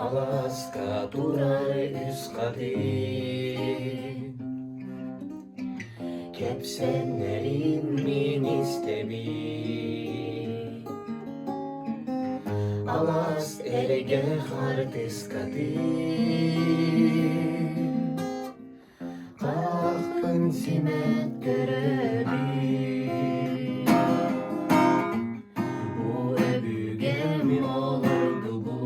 Alaska durar üst kadın Kepsenlerin min istemi Alas erge hartis kadın Kalkın simet görebi Bu öbüge mi olurdu bu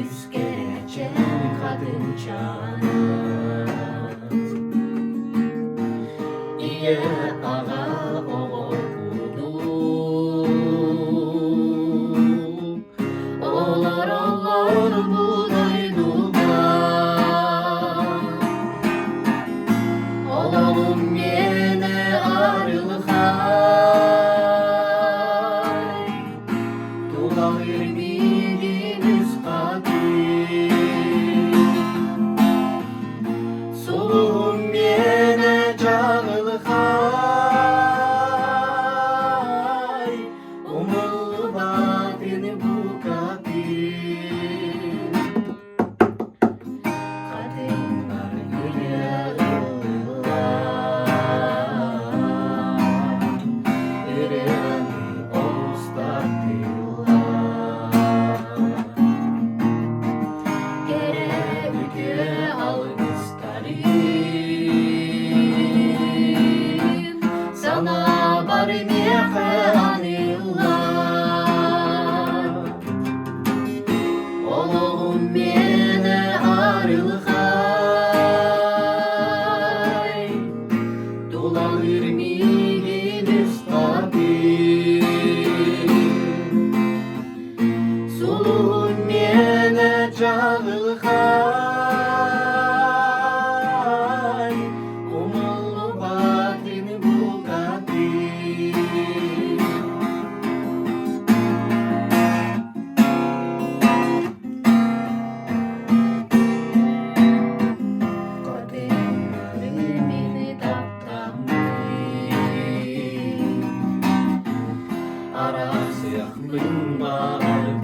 Üst geçen kadın çağına İye ağa oğul kurdu Olar olar bulaydular Olalım yine arılhay Dolar bildiğimiz kadir Soluğum yine canılhay Umurlu batini bu kadir Kadınlar gülüyorlar Yüreğini omuzlatıyorlar Gere ülke algıstarim Sana bari niye anıyorlar Oğlum yine arılhay Dolanır midimiz kadir Soluğun yine canılhay Umurlu batini bu kadir Kadınlarımını taptamayı Arası yakın bağır